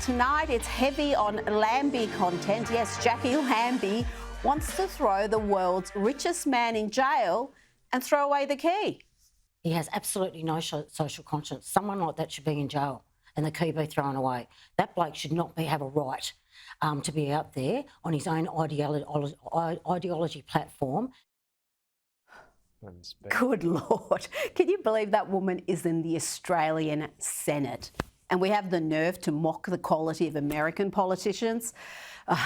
Tonight, it's heavy on Lambie content. Yes, Jacqui Lambie wants to throw the world's richest man in jail and throw away the key. He has absolutely no social conscience. Someone like that should be in jail and the key be thrown away. That bloke should not have a right to be out there on his own ideology platform. Good Lord. Can you believe that woman is in the Australian Senate? And we have the nerve to mock the quality of American politicians.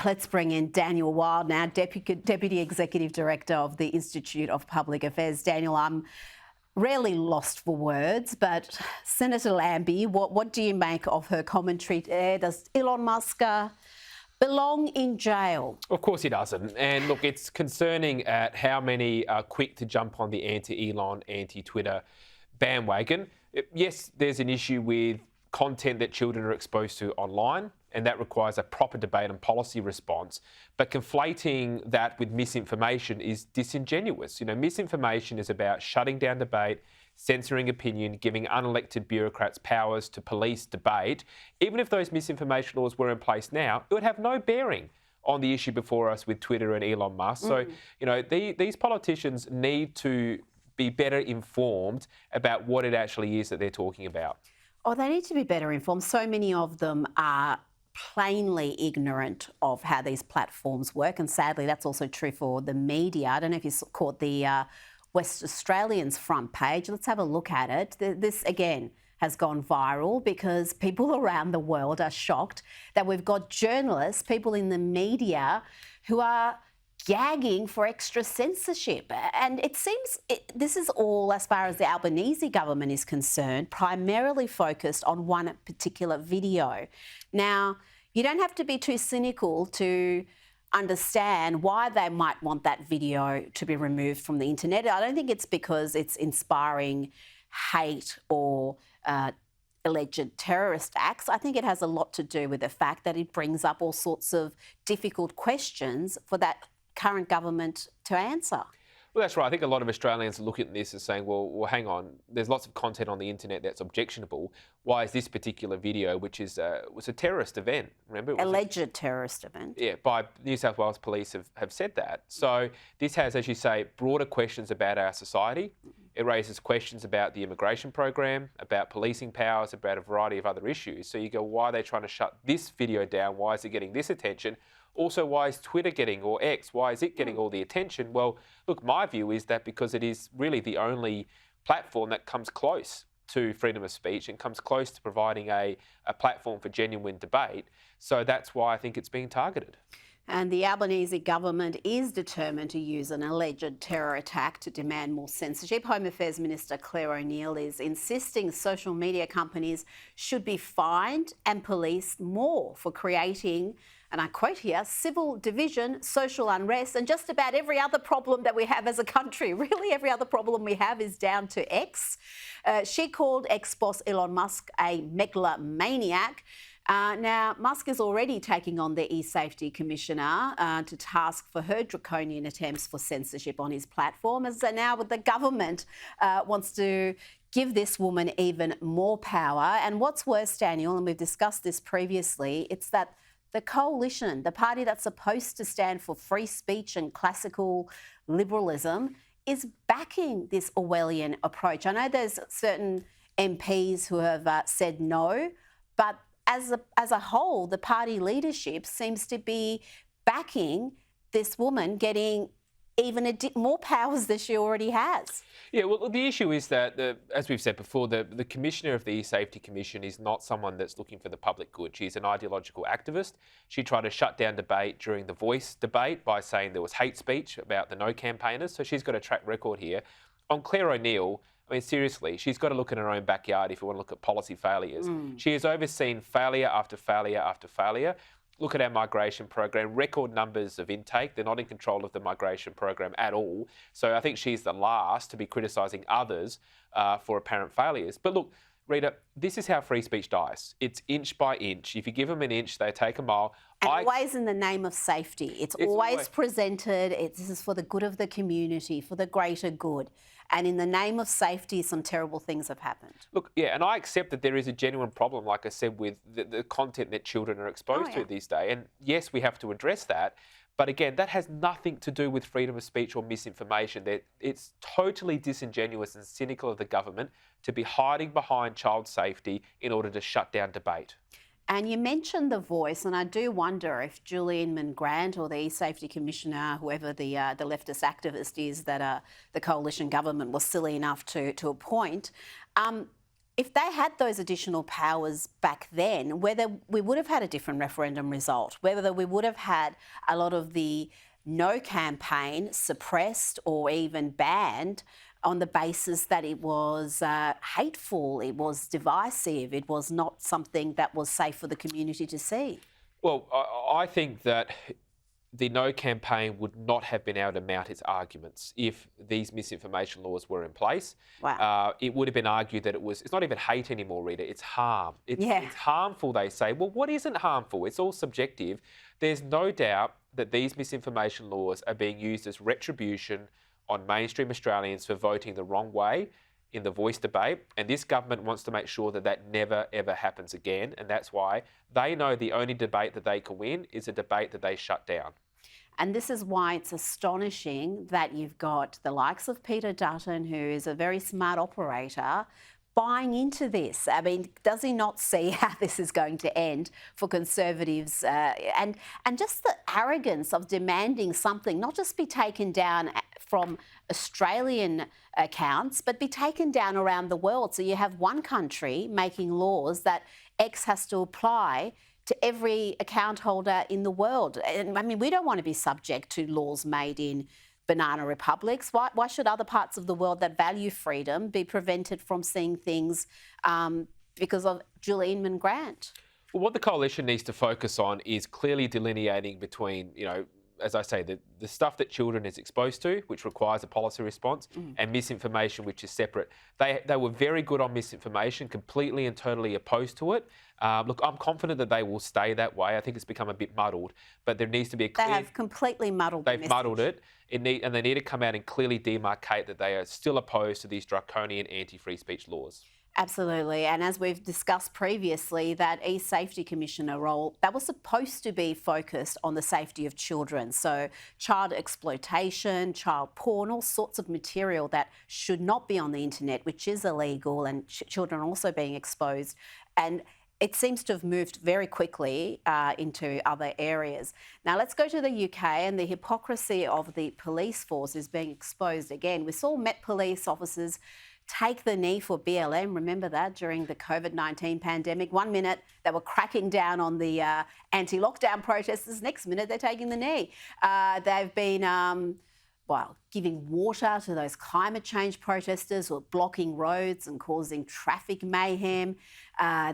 Let's bring in Daniel Wild now, Deputy Executive Director of the Institute of Public Affairs. Daniel, I'm rarely lost for words, but Senator Lambie, what do you make of her commentary there? Does Elon Musk belong in jail? Of course he doesn't. And look, it's concerning at how many are quick to jump on the anti-Elon, anti-Twitter bandwagon. Yes, there's an issue with content that children are exposed to online, and that requires a proper debate and policy response. But conflating that with misinformation is disingenuous. You know, misinformation is about shutting down debate, censoring opinion, giving unelected bureaucrats powers to police debate. Even if those misinformation laws were in place now, it would have no bearing on the issue before us with Twitter and Elon Musk. So, you know, these politicians need to be better informed about what it actually is that they're talking about. Oh, they need to be better informed. So many of them are plainly ignorant of how these platforms work. And sadly, that's also true for the media. I don't know if you caught the West Australian's front page. Let's have a look at it. This, again, has gone viral because people around the world are shocked that we've got journalists, people in the media who are gagging for extra censorship. And it seems this is all, as far as the Albanese government is concerned, primarily focused on one particular video. Now, you don't have to be too cynical to understand why they might want that video to be removed from the internet. I don't think it's because it's inspiring hate or alleged terrorist acts. I think it has a lot to do with the fact that it brings up all sorts of difficult questions for that current government to answer. Well, that's right. I think a lot of Australians look at this as saying, well, hang on, there's lots of content on the internet that's objectionable. Why is this particular video, which was a terrorist event, remember? It was alleged terrorist event. Yeah, by New South Wales Police have said that. So this has, as you say, broader questions about our society. It raises questions about the immigration program, about policing powers, about a variety of other issues. So you go, why are they trying to shut this video down? Why is it getting this attention? Also, why is Twitter getting, or X, why is it getting all the attention? Well, look, my view is that because it is really the only platform that comes close to freedom of speech and comes close to providing a platform for genuine debate. So that's why I think it's being targeted. And the Albanese government is determined to use an alleged terror attack to demand more censorship. Home Affairs Minister Claire O'Neil is insisting social media companies should be fined and policed more for creating, and I quote here, civil division, social unrest, and just about every other problem that we have as a country. Really, every other problem we have is down to X. She called ex-boss Elon Musk a megalomaniac. Now, Musk is already taking on the e-safety commissioner to task for her draconian attempts for censorship on his platform. And so now the government wants to give this woman even more power. And what's worse, Daniel, and we've discussed this previously, it's that the coalition, the party that's supposed to stand for free speech and classical liberalism, is backing this Orwellian approach. I know there's certain MPs who have said no, but as a whole, the party leadership seems to be backing this woman getting even more powers than she already has. Yeah, well, the issue is that, as we've said before, the Commissioner of the E-Safety Commission is not someone that's looking for the public good. She's an ideological activist. She tried to shut down debate during the Voice debate by saying there was hate speech about the No campaigners. So she's got a track record here. On Claire O'Neil, I mean, seriously, she's got to look in her own backyard if you want to look at policy failures. She has overseen failure after failure after failure. Look at our migration program, record numbers of intake. They're not in control of the migration program at all. So I think she's the last to be criticising others for apparent failures. But look, Rita, this is how free speech dies. It's inch by inch. If you give them an inch, they take a mile. And always in the name of safety. It's always presented, this is for the good of the community, for the greater good. And in the name of safety, some terrible things have happened. Look, yeah, and I accept that there is a genuine problem, like I said, with the content that children are exposed to these days. And yes, we have to address that. But again, that has nothing to do with freedom of speech or misinformation. It's totally disingenuous and cynical of the government to be hiding behind child safety in order to shut down debate. And you mentioned The Voice, and I do wonder if Julian Grant or the E-Safety Commissioner, whoever the leftist activist is that the coalition government was silly enough to appoint, if they had those additional powers back then, whether we would have had a different referendum result, whether we would have had a lot of the no campaign suppressed or even banned on the basis that it was hateful, it was divisive, it was not something that was safe for the community to see. Well, I think that the no campaign would not have been able to mount its arguments if these misinformation laws were in place. Wow. It would have been argued that it's not even hate anymore, Rita, it's harm. It's harmful, they say. Well, what isn't harmful? It's all subjective. There's no doubt that these misinformation laws are being used as retribution on mainstream Australians for voting the wrong way in the Voice debate, and this government wants to make sure that that never, ever happens again, and that's why they know the only debate that they can win is a debate that they shut down. And this is why it's astonishing that you've got the likes of Peter Dutton, who is a very smart operator, buying into this. I mean, does he not see how this is going to end for Conservatives? And just the arrogance of demanding something not just be taken down from Australian accounts, but be taken down around the world. So you have one country making laws that X has to apply to every account holder in the world. And I mean, we don't want to be subject to laws made in banana republics. Why should other parts of the world that value freedom be prevented from seeing things because of Julian Grant? Well, what the coalition needs to focus on is clearly delineating between, as I say, the stuff that children is exposed to, which requires a policy response, and misinformation, which is separate. They were very good on misinformation, completely and totally opposed to it. Look, I'm confident that they will stay that way. I think it's become a bit muddled, but there needs to be a clear... They have completely muddled the message. They've muddled it, and they need to come out and clearly demarcate that they are still opposed to these draconian anti-free speech laws. Absolutely. And as we've discussed previously, that E-Safety Commissioner role, that was supposed to be focused on the safety of children. So child exploitation, child porn, all sorts of material that should not be on the internet, which is illegal, and children are also being exposed. And it seems to have moved very quickly into other areas. Now, let's go to the UK, and the hypocrisy of the police force is being exposed again. We saw Met Police officers take the knee for BLM. Remember that during the COVID-19 pandemic? 1 minute they were cracking down on the anti-lockdown protesters. Next minute they're taking the knee. They've been, giving water to those climate change protesters who are blocking roads and causing traffic mayhem.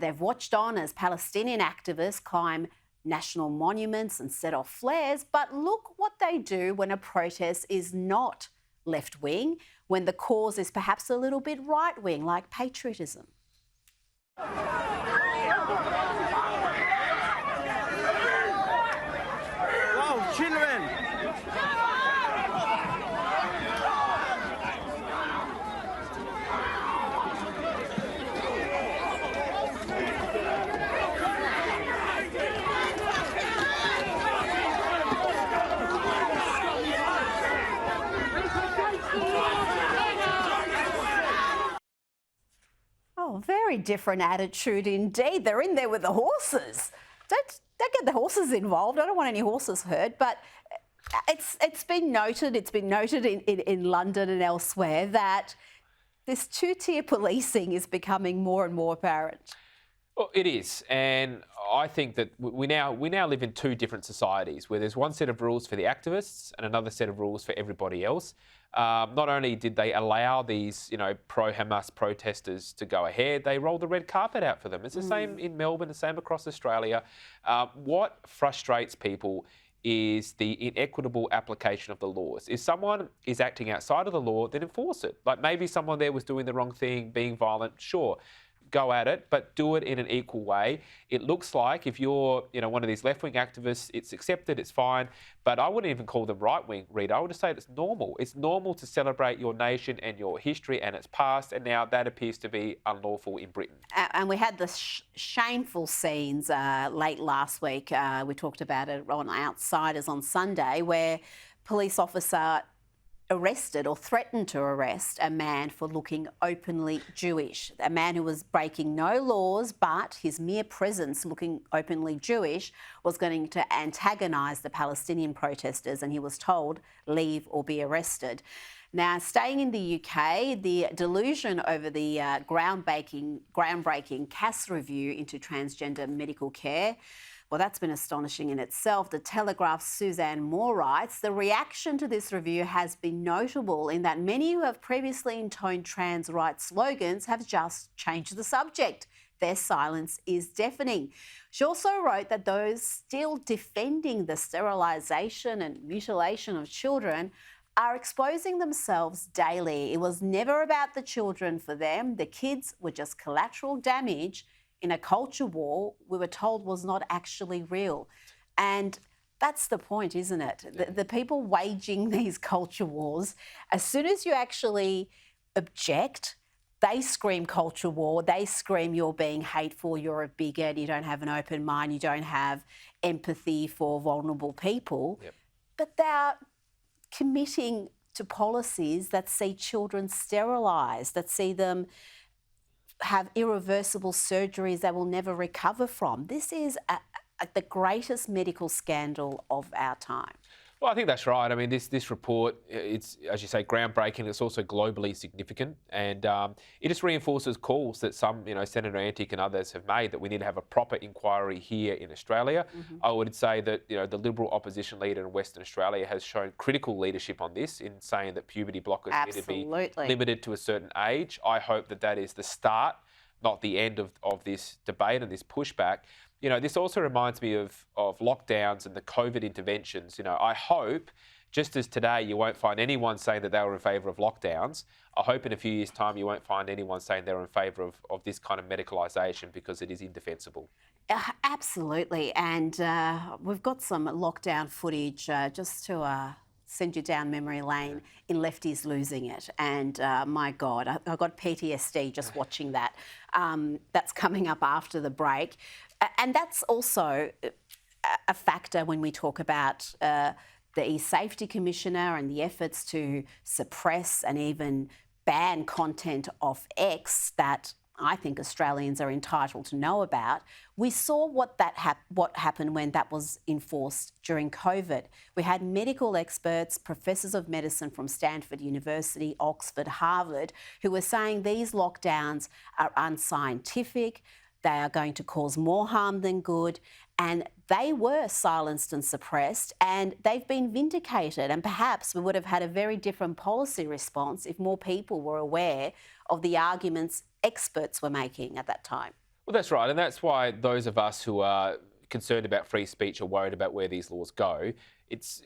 They've watched on as Palestinian activists climb national monuments and set off flares. But look what they do when a protest is not left-wing, when the cause is perhaps a little bit right-wing, like patriotism. Wow, children! Very different attitude indeed. They're in there with the horses. Don't get the horses involved. I don't want any horses hurt. But it's been noted. It's been noted in London and elsewhere that this two-tier policing is becoming more and more apparent. Well, it is, and I think that we now live in two different societies where there's one set of rules for the activists and another set of rules for everybody else. Not only did they allow these, pro-Hamas protesters to go ahead, they rolled the red carpet out for them. It's the same in Melbourne, the same across Australia. What frustrates people is the inequitable application of the laws. If someone is acting outside of the law, then enforce it. Like maybe someone there was doing the wrong thing, being violent, sure. go at it, but do it in an equal way. It looks like if you're, one of these left-wing activists, it's accepted, it's fine, but I wouldn't even call them right-wing, Rita. I would just say it's normal. It's normal to celebrate your nation and your history and its past, and now that appears to be unlawful in Britain. And we had the shameful scenes late last week. We talked about it on Outsiders on Sunday, where police officer arrested or threatened to arrest a man for looking openly Jewish. A man who was breaking no laws, but his mere presence looking openly Jewish was going to antagonise the Palestinian protesters, and he was told, leave or be arrested. Now, staying in the UK, the delusion over the groundbreaking Cass review into transgender medical care, well, that's been astonishing in itself. The Telegraph's Suzanne Moore writes, the reaction to this review has been notable in that many who have previously intoned trans rights slogans have just changed the subject. Their silence is deafening. She also wrote that those still defending the sterilisation and mutilation of children are exposing themselves daily. It was never about the children for them. The kids were just collateral damage in a culture war we were told was not actually real. And that's the point, isn't it? The people waging these culture wars, as soon as you actually object, they scream culture war, they scream you're being hateful, you're a bigot, you don't have an open mind, you don't have empathy for vulnerable people. Yep. But they're committing to policies that see children sterilised, that see them have irreversible surgeries they will never recover from. This is the greatest medical scandal of our time. Well, I think that's right. I mean, this report, it's, as you say, groundbreaking. It's also globally significant, and it just reinforces calls that some, Senator Antic and others have made that we need to have a proper inquiry here in Australia. Mm-hmm. I would say that the Liberal opposition leader in Western Australia has shown critical leadership on this in saying that puberty blockers need to be limited to a certain age. I hope that is the start, not the end of this debate and this pushback. This also reminds me of lockdowns and the COVID interventions. I hope, just as today you won't find anyone saying that they were in favour of lockdowns, I hope in a few years' time you won't find anyone saying they're in favour of this kind of medicalisation, because it is indefensible. Absolutely. And we've got some lockdown footage just to send you down memory lane in Lefties losing it. And my God, I got PTSD just watching that. That's coming up after the break. And that's also a factor when we talk about the e-Safety Commissioner and the efforts to suppress and even ban content off X that I think Australians are entitled to know about. We saw what happened when that was enforced during COVID. We had medical experts, professors of medicine from Stanford University, Oxford, Harvard, who were saying these lockdowns are unscientific, they are going to cause more harm than good, and they were silenced and suppressed, and they've been vindicated. And perhaps we would have had a very different policy response if more people were aware of the arguments experts were making at that time. Well, that's right, and that's why those of us who are concerned about free speech are worried about where these laws go. It's,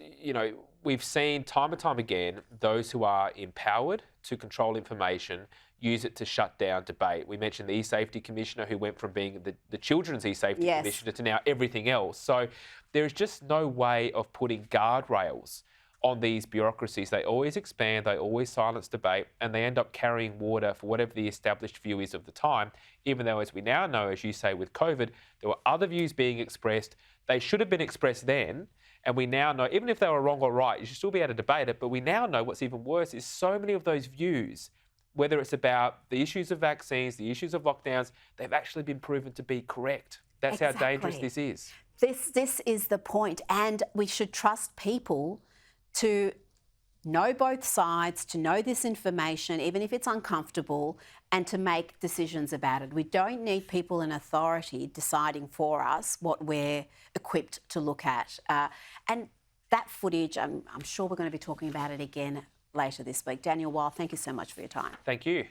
we've seen time and time again those who are empowered to control information use it to shut down debate. We mentioned the e-Safety Commissioner, who went from being the Children's e-Safety Commissioner to now everything else. So there is just no way of putting guardrails on these bureaucracies. They always expand, they always silence debate, and they end up carrying water for whatever the established view is of the time, even though, as we now know, as you say, with COVID, there were other views being expressed. They should have been expressed then, and we now know, even if they were wrong or right, you should still be able to debate it, but we now know what's even worse is so many of those views, whether it's about the issues of vaccines, the issues of lockdowns, they've actually been proven to be correct. That's how dangerous this is. This is the point, and we should trust people to know both sides, to know this information, even if it's uncomfortable, and to make decisions about it. We don't need people in authority deciding for us what we're equipped to look at. And that footage, I'm sure we're going to be talking about it again later this week. Daniel Weil, thank you so much for your time. Thank you.